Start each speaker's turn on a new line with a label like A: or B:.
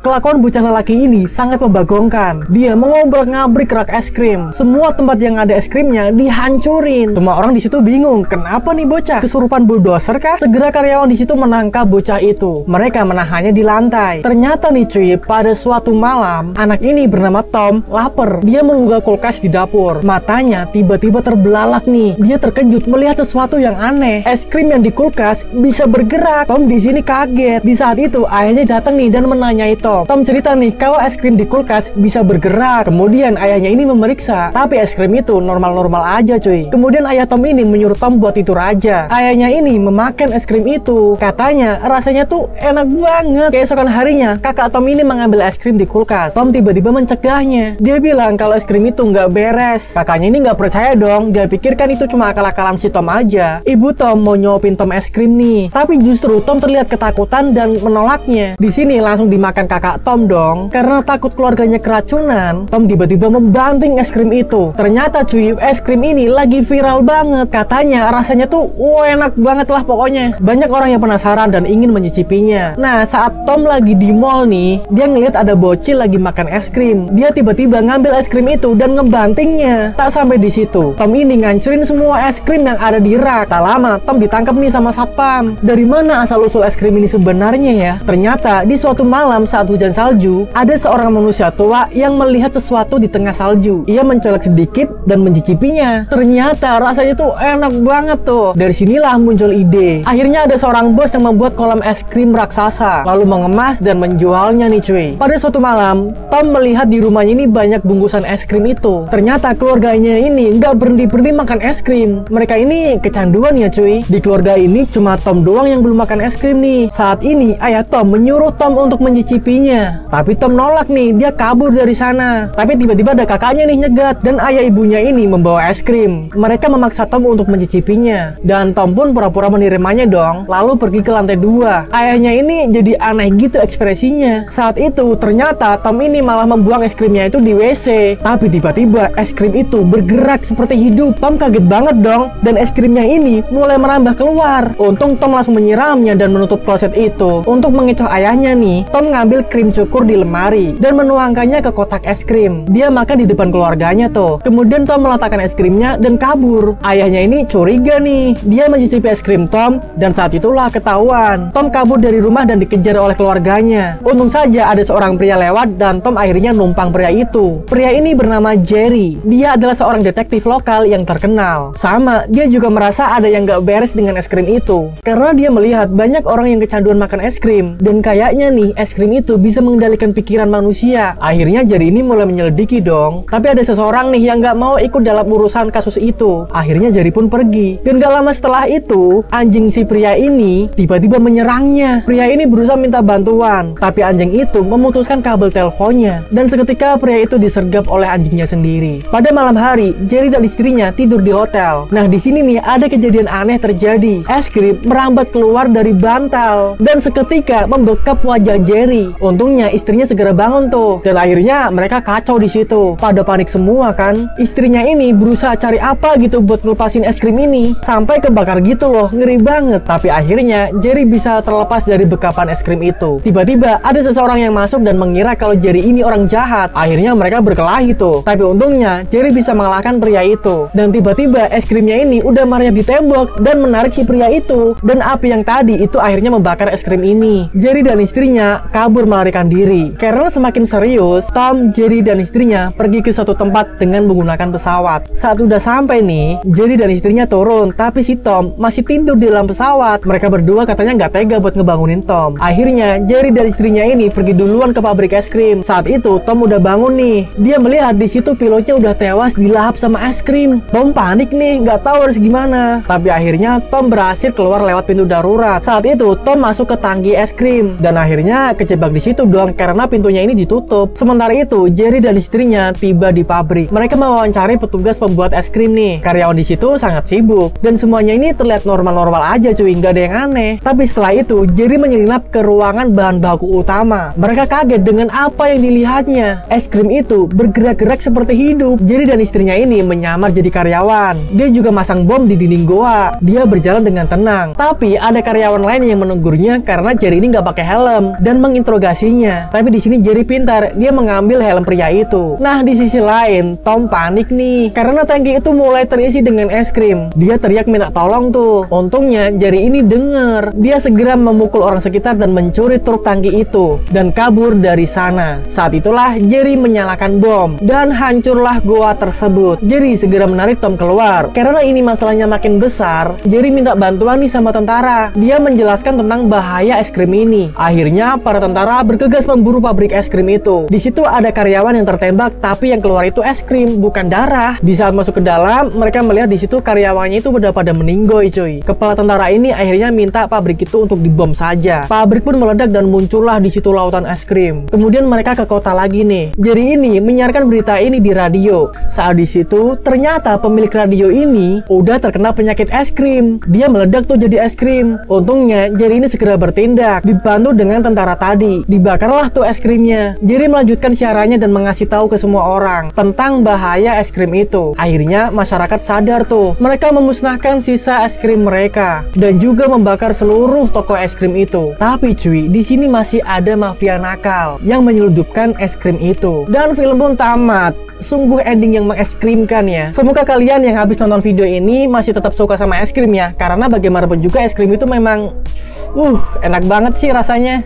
A: Kelakuan bocah lelaki ini sangat membagongkan. Dia mengobrak-ngabrik rak es krim. Semua tempat yang ada es krimnya dihancurin. Semua orang di situ bingung, kenapa nih bocah? Kesurupan bulldozer kah? Segera karyawan di situ menangkap bocah itu. Mereka menahannya di lantai. Ternyata nih cuy, pada suatu malam, anak ini bernama Tom lapar. Dia membuka kulkas di dapur. Matanya tiba-tiba terbelalak nih. Dia terkejut melihat sesuatu yang aneh. Es krim yang di kulkas bisa bergerak. Tom di sini kaget. Di saat itu ayahnya datang nih dan menanyai Tom. Tom cerita nih kalau es krim di kulkas bisa bergerak. Kemudian ayahnya ini memeriksa, tapi es krim itu normal-normal aja cuy. Kemudian ayah Tom ini menyuruh Tom buat tidur aja. Ayahnya ini memakan es krim itu. Katanya rasanya tuh enak banget. Keesokan harinya kakak Tom ini mengambil es krim di kulkas. Tom tiba-tiba mencegahnya. Dia bilang kalau es krim itu nggak beres. Kakaknya ini nggak percaya dong. Dia pikirkan itu cuma akal-akalan si Tom aja. Ibu Tom mau nyuapin Tom es krim nih, tapi justru Tom terlihat ketakutan dan menolaknya. Di sini langsung dimakan kakak Tom dong. Karena takut keluarganya keracunan, Tom tiba-tiba membanting es krim itu. Ternyata cuy, es krim ini lagi viral banget. Katanya rasanya tuh enak banget lah pokoknya. Banyak orang yang penasaran dan ingin mencicipinya. Nah, saat Tom lagi di mall nih, dia ngeliat ada bocil lagi makan es krim. Dia tiba-tiba ngambil es krim itu dan ngebantingnya. Tak sampai di situ, Tom ini ngancurin semua es krim yang ada di rak. Tak lama, Tom ditangkap nih sama satpam. Dari mana asal-usul es krim ini sebenarnya ya? Ternyata di suatu malam saat hujan salju, ada seorang manusia tua yang melihat sesuatu di tengah salju. Ia mencolek sedikit dan mencicipinya. Ternyata rasanya tuh enak banget tuh. Dari sinilah muncul ide. Akhirnya ada seorang bos yang membuat kolam es krim raksasa, lalu mengemas dan menjualnya nih cuy. Pada suatu malam, Tom melihat di rumahnya ini banyak bungkusan es krim itu. Ternyata keluarganya ini nggak berhenti-berhenti makan es krim. Mereka ini kecanduan ya cuy. Di keluarga ini cuma Tom doang yang belum makan es krim nih. Saat ini ayah Tom menyuruh Tom untuk mencicipinya. Tapi Tom nolak nih, dia kabur dari sana. Tapi tiba-tiba ada kakaknya nih nyegat dan ayah ibunya ini membawa es krim. Mereka memaksa Tom untuk mencicipinya. Dan Tom pun pura-pura menerimanya dong, lalu pergi ke lantai 2. Ayahnya ini jadi aneh gitu ekspresinya. Saat itu ternyata Tom ini malah membuang es krimnya itu di WC. Tapi tiba-tiba es krim itu bergerak seperti hidup. Tom kaget banget dong, dan es krimnya ini mulai merambah keluar. Untung Tom langsung menyiramnya dan menutup kloset itu. Untuk mengecoh ayahnya nih, Tom ngambil krim cukur di lemari dan menuangkannya ke kotak es krim. Dia makan di depan keluarganya tuh. Kemudian Tom meletakkan es krimnya dan kabur. Ayahnya ini curiga nih. Dia mencicipi es krim Tom dan saat itulah ketahuan. Tom kabur dari rumah dan dikejar oleh keluarganya. Untung saja ada seorang pria lewat dan Tom akhirnya numpang pria itu. Pria ini bernama Jerry. Dia adalah seorang detektif lokal yang terkenal. Sama, dia juga merasa ada yang gak beres dengan es krim itu. Karena dia melihat banyak orang yang kecanduan makan es krim. Dan kayaknya nih es krim itu bisa mengendalikan pikiran manusia. Akhirnya Jerry ini mulai menyelidiki dong. Tapi ada seseorang nih yang gak mau ikut dalam urusan kasus itu. Akhirnya Jerry pun pergi. Dan gak lama setelah itu, anjing si pria ini tiba-tiba menyerangnya. Pria ini berusaha minta bantuan, tapi anjing itu memutuskan kabel teleponnya. Dan seketika pria itu disergap oleh anjingnya sendiri. Pada malam hari, Jerry dan istrinya tidur di hotel. Nah, di sini nih ada kejadian aneh terjadi. Es krim merambat keluar dari bantal dan seketika membekap wajah Jerry. Untungnya istrinya segera bangun tuh. Dan akhirnya mereka kacau di situ. Pada panik semua kan. Istrinya ini berusaha cari apa gitu buat ngelepasin es krim ini. Sampai kebakar gitu loh, ngeri banget. Tapi akhirnya Jerry bisa terlepas dari bekapan es krim itu. Tiba-tiba ada seseorang yang masuk dan mengira kalau Jerry ini orang jahat. Akhirnya mereka berkelahi tuh. Tapi untungnya Jerry bisa mengalahkan pria itu. Dan tiba-tiba es krimnya ini udah merayap di tembok dan menarik si pria itu. Dan api yang tadi itu akhirnya membakar es krim ini. Jerry dan istrinya kabur melarikan diri. Karena semakin serius, Tom, Jerry dan istrinya pergi ke suatu tempat dengan menggunakan pesawat. Saat udah sampai nih, Jerry dan istrinya turun, tapi si Tom masih tidur di dalam pesawat. Mereka berdua katanya nggak tega buat ngebangunin Tom. Akhirnya Jerry dan istrinya ini pergi duluan ke pabrik es krim. Saat itu Tom udah bangun nih. Dia melihat di situ pilotnya udah tewas dilahap sama es krim. Tom panik nih, nggak tahu harus gimana. Tapi akhirnya Tom berhasil keluar lewat pintu darurat. Saat itu Tom masuk ke tangki es krim dan akhirnya kejebak di situ dong karena pintunya ini ditutup. Sementara itu Jerry dan istrinya tiba di pabrik. Mereka mewawancari petugas pembuat es krim nih. Karyawan di situ sangat sibuk dan semuanya ini terlihat normal-normal aja cuy, nggak ada yang aneh. Tapi setelah itu Jerry menyelinap ke ruangan bahan baku utama. Mereka kaget dengan apa yang dilihatnya. Es krim itu bergerak-gerak seperti hidup. Jerry dan istrinya ini menyamar jadi karyawan. Dia juga masang bom di dinding goa. Dia berjalan dengan tenang. Tapi ada karyawan lain yang menegurnya karena Jerry ini nggak pakai helm dan menginterogasi bagasinya. Tapi di sini Jerry pintar, dia mengambil helm pria itu. Nah, di sisi lain, Tom panik nih karena tangki itu mulai terisi dengan es krim. Dia teriak minta tolong tuh. Untungnya Jerry ini dengar. Dia segera memukul orang sekitar dan mencuri truk tangki itu dan kabur dari sana. Saat itulah Jerry menyalakan bom dan hancurlah goa tersebut. Jerry segera menarik Tom keluar. Karena ini masalahnya makin besar, Jerry minta bantuan nih sama tentara. Dia menjelaskan tentang bahaya es krim ini. Akhirnya para tentara bergegas memburu pabrik es krim itu. Di situ ada karyawan yang tertembak, tapi yang keluar itu es krim, bukan darah. Di saat masuk ke dalam, mereka melihat di situ karyawannya itu udah pada meninggoy, cuy. Kepala tentara ini akhirnya minta pabrik itu untuk dibom saja. Pabrik pun meledak dan muncullah di situ lautan es krim. Kemudian mereka ke kota lagi nih. Jerry ini menyiarkan berita ini di radio. Saat di situ, ternyata pemilik radio ini udah terkena penyakit es krim. Dia meledak tuh jadi es krim. Untungnya Jerry ini segera bertindak, dibantu dengan tentara tadi. Dibakarlah tuh es krimnya. Jerry melanjutkan siarannya dan mengasih tahu ke semua orang tentang bahaya es krim itu. Akhirnya masyarakat sadar tuh. Mereka memusnahkan sisa es krim mereka dan juga membakar seluruh toko es krim itu. Tapi cuy, di sini masih ada mafia nakal yang menyelundupkan es krim itu. Dan film pun tamat. Sungguh ending yang mengeskrimkan ya. Semoga kalian yang habis nonton video ini masih tetap suka sama es krim ya. Karena bagaimanapun juga es krim itu memang enak banget sih rasanya.